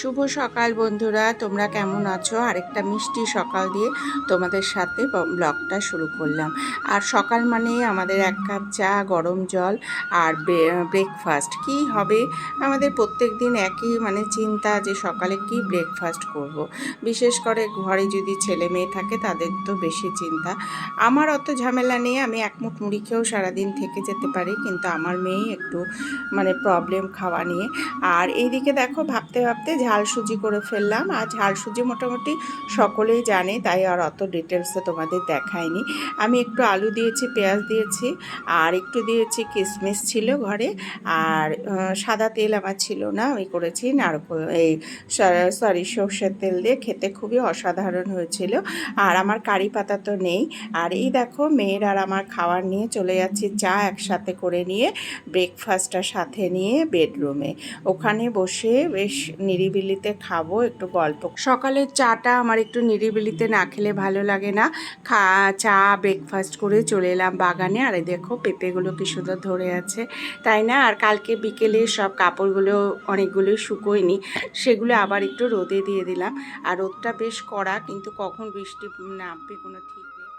শুভ সকাল বন্ধুরা, তোমরা কেমন আছো? আরেকটা মিষ্টি সকাল দিয়ে তোমাদের সাথে ব্লগটা শুরু করলাম। আর সকাল মানে আমাদের এক কাপ চা, গরম জল আর ব্রেকফাস্ট কি হবে আমাদের প্রত্যেক দিন একই চিন্তা যে সকালে কি ব্রেকফাস্ট করব। বিশেষ করে ঘরে যদি ছেলে মেয়ে থাকে তাদের তো বেশি চিন্তা। আমার অত ঝামেলা নেই, আমি এক মুঠ মুড়ি খেয়েও সারাদিন থেকে যেতে পারি, কিন্তু আমার মেয়ে একটু প্রবলেম খাওয়া নিয়ে। আর এইদিকে দেখো ভাবতে ভাবতে ঝাল সুজি করে ফেললাম। আর ঝাল সুজি মোটামুটি সকলেই জানে, তাই আর অত ডিটেলসে তোমাদের দেখায়নি। আমি একটু আলু দিয়েছি, পেঁয়াজ দিয়েছি, আর একটু দিয়েছি কিশমিশ ছিল ঘরে, আর সাদা তেল আমার ছিল না, আমি করেছি নারকেল সর্ষের তেল দিয়ে। খেতে খুবই অসাধারণ হয়েছিল। আর আমার কারি পাতা তো নেই। আর এই দেখো মেয়ের আর আমার খাবার নিয়ে চলে যাচ্ছি চা একসাথে করে নিয়ে, ব্রেকফাস্টটা সাথে নিয়ে বেডরুমে ওখানে বসে বেশ নিরিবিলিতে খাবো, একটু গল্প। সকালের চাটা আমার একটু নিরিবিলিতে না খেলে ভালো লাগে না। চা ব্রেকফাস্ট করে চলে এলাম বাগানে। আর দেখো পেঁপেগুলো কি সুন্দর ধরে আছে, তাই না? আর কালকে বিকেলে সব কাপড়গুলো অনেকগুলো শুকোয়নি, সেগুলো আবার একটু রোদে দিয়ে দিলাম। আর রোদটা বেশ কড়া, কিন্তু কখন বৃষ্টি নামবে কোনো ঠিক নেই।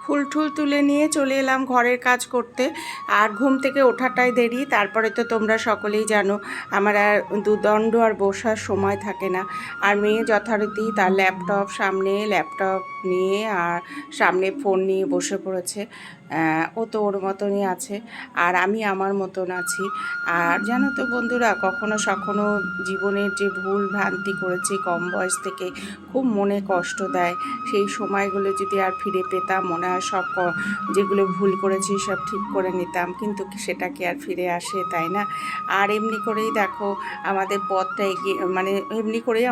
ফুল ঠুল তুলে নিয়ে চলে এলাম ঘরের কাজ করতে। আর ঘুম থেকে ওঠাটাই দেরি, তারপরে তো তোমরা সকলেই জানো আমার আর দুদণ্ড আর বসার সময় থাকে না। আর মেয়ে যথারীতি তার ল্যাপটপ নিয়ে আর সামনে ফোন নিয়ে বসে পড়েছে। ও তো ওর মতনই আছে, আর আমি আমার মতন আছি। আর জানো তো বন্ধুরা, কখনো জীবনের যে ভুল ভ্রান্তি করেছি কম বয়স থেকে, খুব মনে কষ্ট দেয়। সেই সময়গুলো যদি আর ফিরে পেতাম, মনে হয় সব যেগুলো ভুল করেছি সব ঠিক করে নিতাম, কিন্তু সেটা কি আর ফিরে আসে, তাই না? আর এমনি করেই দেখো আমাদের পথটা এগিয়ে এমনি করেই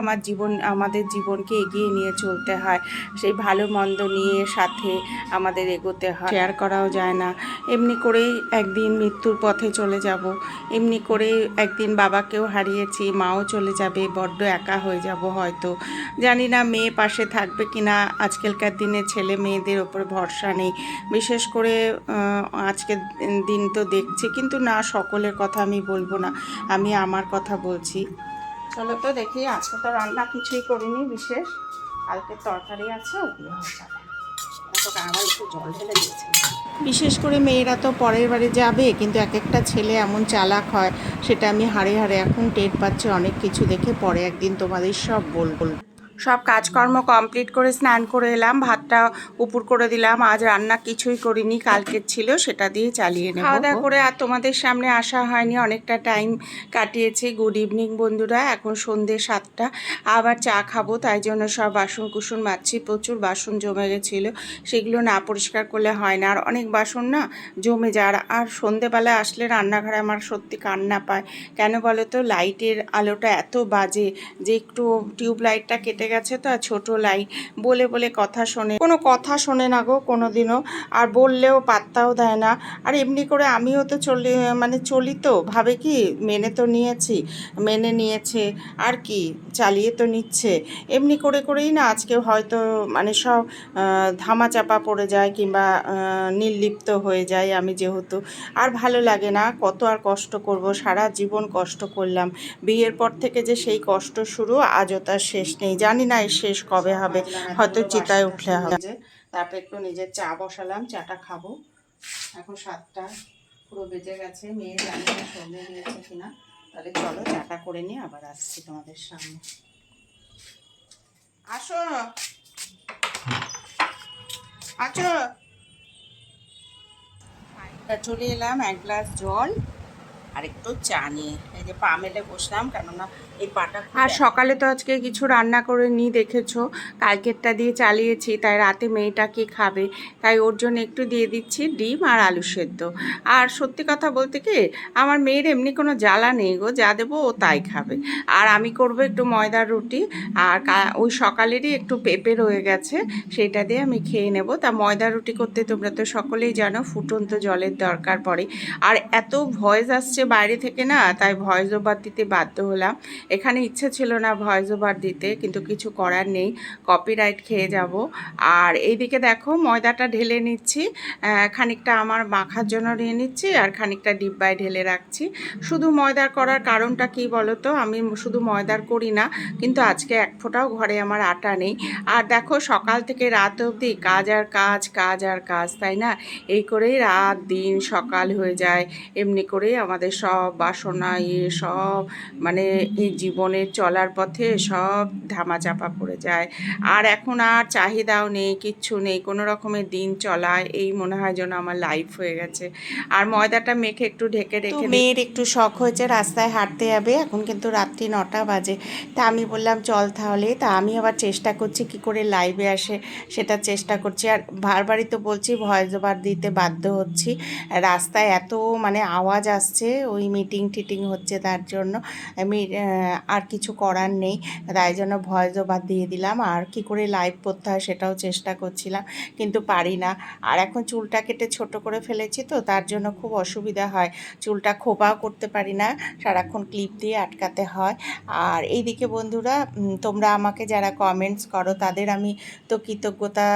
আমাদের জীবনকে এগিয়ে নিয়ে চলতে হয়। সেই ভালো মন্দ নিয়ে সাথে আমাদের এগোতে হয়, শেয়ার করাও যায় না। এমনি করেই একদিন মৃত্যুর পথে চলে যাব, এমনি করেই একদিন বাবাকেও হারিয়েছি, মাও চলে যাবে, বড্ড একা হয়ে যাব হয়তো। জানি না মেয়ে পাশে থাকবে কি না। আজকালকার দিনে ছেলে মেয়েদের ওপর ভরসা নেই। বিশেষ করে আজকের দিন তো দেখছি, কিন্তু না, সকলের কথা আমি বলবো না, আমি আমার কথা বলছি। চলো তো দেখি, আজকে তো রান্না কিছুই করিনি বিশেষ, কালকে তরকারি আছে, ওগুলো হয়ে যাবে। আবার একটু জল ঢেলে দিয়েছি। বিশেষ করে মেয়েরা তো পরের বাড়ি যাবে, কিন্তু এক একটা ছেলে এমন চালাক হয়, সেটা আমি হাড়ে হাড়ে এখন টের পাচ্ছি অনেক কিছু দেখে। পরে একদিন তোমাদের সব বলবো। সব কাজকর্ম কমপ্লিট করে স্নান করে এলাম, ভাতটা উপর করে দিলাম। আজ রান্না কিছুই করিনি, কালকের ছিল সেটা দিয়ে চালিয়ে নেব। খাওয়া দাওয়া করে আর তোমাদের সামনে আসা হয়নি, অনেকটা টাইম কাটিয়েছি। গুড ইভিনিং বন্ধুরা, এখন সন্ধ্যে 7টা, আবার চা খাবো, তাই জন্য সব বাসন কুসন মাজছি। প্রচুর বাসন জমে গেছিলো, সেগুলো না পরিষ্কার করলে হয় না। আর অনেক বাসন না জমে যায়। আর সন্ধেবেলায় আসলে রান্নাঘরে আমার সত্যি কান্না পায়। কেন বলো তো? লাইটের আলোটা এত বাজে যে একটু টিউব লাইটটা কেটে গেছে তো, আর ছোটো লাইট, বলে বলে কথা শোনে, কোনো কথা শোনে না গো কোনো দিনও, আর বললেও পাত্তাও দেয় না। আর এমনি করে আমিও তো চলি তো, ভাবে কি মেনে নিয়েছে আর কি, চালিয়ে তো নিচ্ছে। এমনি করে করেই না আজকে হয়তো সব ধামাচাপা পড়ে যায়, কিংবা নির্লিপ্ত হয়ে যায় আমি যেহেতু। আর ভালো লাগে না, কত আর কষ্ট করব, সারা জীবন কষ্ট করলাম। বিয়ের পর থেকে যে সেই কষ্ট শুরু, আজও তার শেষ নেই। জানি না এর শেষ কবে হবে, হয়তো চিতায় উঠলে হবে। তারপর একটু নিজের চা বসালাম, চাটা খাবো। এখন 7টা পুরো বেজে গেছে, মেয়ে জানি না সন্ধে দিয়েছে কিনা। তাহলে চলো চাটা করে নিয়ে আবার আসছি তোমাদের সামনে। আসো, আছো? চলে এলাম, এক গ্লাস জল আর একটু চা নিয়ে। এই যে পা মেলে বসলাম, কেননা এই পাটা। আর সকালে তো আজকে কিছু রান্না করে নিয়ে দেখেছো, কালকেরটা দিয়ে চালিয়েছি, তাই রাতে মেয়েটা কি খাবে, তাই ওর জন্য একটু দিয়ে দিচ্ছি ডিম আর আলু সেদ্ধ। আর সত্যি কথা বলতে কি, আমার মেয়ের এমনি কোনো জ্বালা নেই গো, যা দেবো ও তাই খাবে। আর আমি করব একটু ময়দার রুটি, আর ওই সকালেরই একটু পেঁপে রয়ে গেছে, সেইটা দিয়ে আমি খেয়ে নেব। তা ময়দার রুটি করতে তোমরা তো সকলেই জানো ফুটন্ত জলের দরকার পড়ে। আর এত ভয়েস আসছে বাইরে থেকে না, তাই ভয়েস ওভার দিতে বাধ্য হলাম। এখানে ইচ্ছে ছিল না ভয়েস ওভার দিতে, কিন্তু কিছু করার নেই, কপিরাইট খেয়ে যাব। আর এইদিকে দেখো ময়দাটা ঢেলে নিচ্ছি, খানিকটা আমার মাখার জন্য নিয়ে নিচ্ছি আর খানিকটা ডিব্বায় ঢেলে রাখছি। শুধু ময়দার করার কারণটা কি বলো তো, আমি শুধু ময়দার করি না, কিন্তু আজকে এক ফোঁটাও ঘরে আমার আটা নেই। আর দেখো সকাল থেকে রাত অবধি কাজ আর কাজ, কাজ আর কাজ, তাই না? এই করেই রাত দিন সকাল হয়ে যায়। এমনি করেই আমাদের সব বাসনা সব মানে এই জীবনের চলার পথে সব ধামাচাপা পড়ে যায়। আর এখন আর চাহিদাও নেই, কিচ্ছু নেই, কোনো রকমের দিন চলায় এই মনে হয় যেন আমার লাইফ হয়ে গেছে। আর ময়দাটা মেখে একটু ঢেকে রেখে মেয়ের একটু শখ হয়েছে রাস্তায় হাঁটতে যাবে, এখন কিন্তু রাত্রি 9টা বাজে। তা আমি বললাম চল তাহলে। তা আমি আবার চেষ্টা করছি কি করে লাইভে আসে সেটা চেষ্টা করছি। আর বারবারই তো বলছি ভয়েস ওভার দিতে বাধ্য হচ্ছি, রাস্তায় এত মানে আওয়াজ আসছে, ওই মিটিং টিটিং হচ্ছে, তার জন্য আমি আর কিছু করার নেই, তাই জন্য ভয়েস ওভার দিয়ে দিলাম। আর কি করে লাইভ করতে হয় সেটাও চেষ্টা করছিলাম, কিন্তু পারি না। আর এখন চুলটা কেটে ছোট করে ফেলেছি তো, তার জন্য খুব অসুবিধা হয়, চুলটা খোপাও করতে পারি না, সারাক্ষণ ক্লিপ দিয়ে আটকাতে হয়। আর এইদিকে বন্ধুরা, তোমরা আমাকে যারা কমেন্টস করো তাদের আমি তো কৃতজ্ঞতা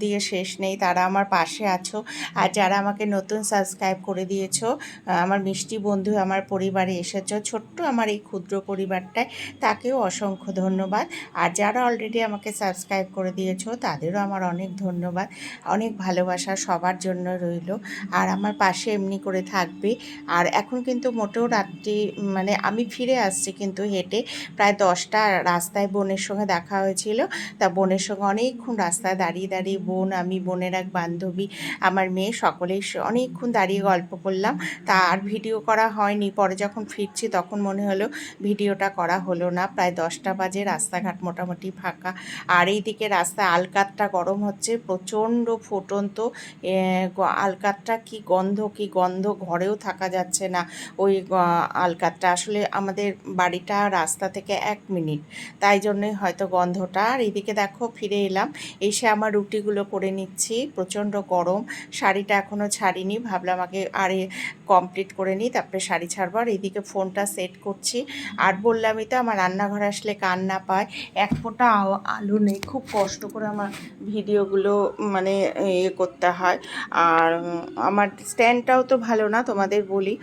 দিয়ে শেষ নেই, তারা আমার পাশে আছো। আর যারা আমাকে নতুন সাবস্ক্রাইব করে দিয়েছো, আমার মিষ্টি বন্ধু আমার পরিবারে এসেছো, ছোট্ট আমার এই ক্ষুদ্র পরিবারটায়, তাকেও অসংখ্য ধন্যবাদ। আর যারা অলরেডি আমাকে সাবস্ক্রাইব করে দিয়েছো তাদেরও আমার অনেক ধন্যবাদ, অনেক ভালোবাসা সবার জন্য রইল। আর আমার পাশে এমনি করে থাকবে। আর এখন কিন্তু মোটেও রাত্রি মানে আমি ফিরে আসছি কিন্তু হেঁটে প্রায় 10টা, রাস্তায় বোনের সঙ্গে দেখা হয়েছিল, তা বোনের সঙ্গে অনেকক্ষণ রাস্তায় দাঁড়িয়ে দাঁড়িয়ে আমি, বোনের এক বান্ধবী, আমার মেয়ে, সকলেই অনেকক্ষণ দাঁড়িয়ে গল্প করলাম। তা আর ভিডিও করা হয়নি, পরে যখন ফিরছি তখন মনে হলো ভিডিওটা করা হলো না। প্রায় 10টা বাজে, রাস্তাঘাট মোটামুটি ফাঁকা। আর এইদিকে রাস্তায় আলকাতটা গরম হচ্ছে, প্রচণ্ড ফুটন্ত আলকাতটা, কি গন্ধ, ঘরেও থাকা যাচ্ছে না ওই আলকাতটা। আসলে আমাদের বাড়িটা রাস্তা থেকে 1 মিনিট, তাই জন্যই হয়তো গন্ধটা। আর এইদিকে দেখো ফিরে এলাম, এসে আমার রুটিগুলো করে নিচ্ছি, প্রচণ্ড গরম, শাড়িটা এখনও ছাড়িনি, ভাবলাম আগে আরে কমপ্লিট করে নিই তারপরে শাড়ি ছাড়বো। আর এইদিকে ফোনটা সেট করছি। আর বললামই তো আমার রান্নাঘরে আসলে কান না পায়, এক ফোঁটা আলু নেই, খুব কষ্ট করে আমার ভিডিওগুলো মানে করতে হয়। আর আমার স্ট্যান্ডটাও তো ভালো না, তোমাদের বলি।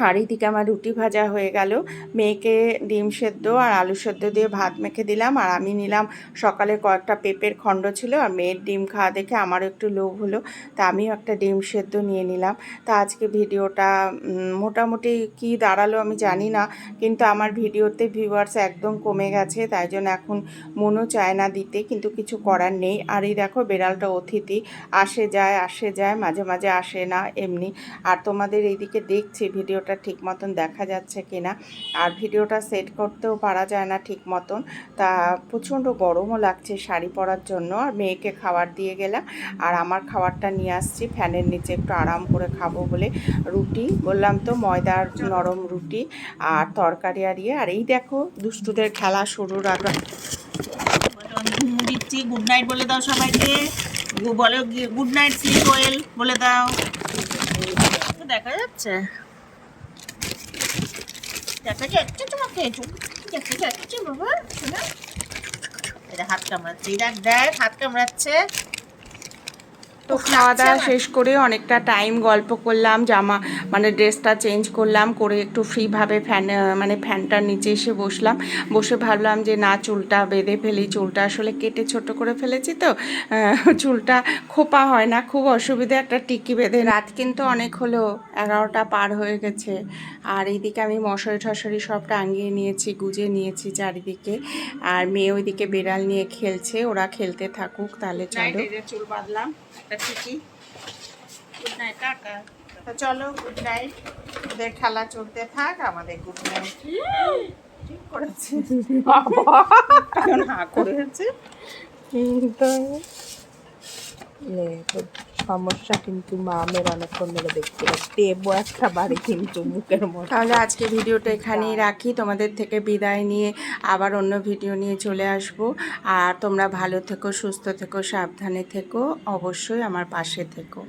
আর এইদিকে আমার রুটি ভাজা হয়ে গেল, মেয়েকে ডিম সেদ্ধ আর আলু সেদ্ধ দিয়ে ভাত মেখে দিলাম। আর আমি নিলাম সকালে কয়েকটা পেঁপের খণ্ড ছিল, আর মেয়ের ডিম খাওয়া দেখে আমারও একটু লোভ হলো, তা আমিও একটা ডিম সেদ্ধ নিয়ে নিলাম। তা আজকে ভিডিওটা মোটামুটি কি দাঁড়ালো আমি জানি না, কিন্তু আমার ভিডিওতে ভিউয়ার্স একদম কমে গেছে, তাই জন্য এখন মনও চায় না দিতে, কিন্তু কিছু করার নেই। আর এই দেখো বেড়ালটা অতিথি, আসে যায়, মাঝে মাঝে আসে না এমনি। আর তোমাদের এইদিকে দেখছি ভিডিওটা ঠিক মতন দেখা যাচ্ছে কিনা, আর ভিডিওটা সেট করতেও পারা যায় না ঠিক মতন। তা প্রচণ্ড গরমও লাগছে শাড়ি পরার জন্য। আর মেয়েকে খাবার দিয়ে গেলাম, আর আমার খাবারটা নিয়ে আসছি ফ্যানের নিচে একটু আরাম করে খাবো বলে। রুটি বললাম তো, ময়দার নরম রুটি আর তরকারি আর আর এই দেখো দুষ্টুদের খেলা শুরুর আগে দিচ্ছি। গুড নাইট বলে দাও সবাইকে, বলো গুড নাইট, স্লিপ ওয়েল বলে দাও। দেখা যাচ্ছে, দেখা যাচ্ছে তোমাকে, দেখা যাচ্ছে বাবা, শোনা এটা হাত কামড়াচ্ছে, দেখ হাত কামড়াচ্ছে। তো খাওয়া দাওয়া শেষ করে অনেকটা টাইম গল্প করলাম, জামা মানে ড্রেসটা চেঞ্জ করলাম, করে একটু ফ্রিভাবে ফ্যানটার নিচে এসে বসলাম। বসে ভাবলাম যে না, চুলটা বেঁধে ফেলি, চুলটা আসলে কেটে ছোট করে ফেলেছি তো, চুলটা খোপা হয় না, খুব অসুবিধা, একটা টিকি বেঁধে। রাত কিন্তু অনেক হলো, 11টা পার হয়ে গেছে। আর এইদিকে আমি মশারি টশারি সব টাঙিয়ে নিয়েছি, গুজে নিয়েছি চারিদিকে। আর মেয়ে ওইদিকে বেড়াল নিয়ে খেলছে, ওরা খেলতে থাকুক, তাহলে চলো। চুল বাঁধলাম একটা ঠিকই। Good night, tata. তো চলো গুড নাইট, ওদের খেলা চলতে থাক, আমাদের গুড নাইট। ঠিক করেছে, এখন হাঁ করেছে। সমস্যা কিন্তু মামের অনেকক্ষণ ধরে দেখতে দেবো একটা বাড়ি কিন্তু মুখের মতো। তাহলে আজকে ভিডিওটা এখানেই রাখি, তোমাদের থেকে বিদায় নিয়ে আবার অন্য ভিডিও নিয়ে চলে আসব। আর তোমরা ভালো থেকো, সুস্থ থেকো, সাবধানে থেকো, অবশ্যই আমার পাশে থেকো।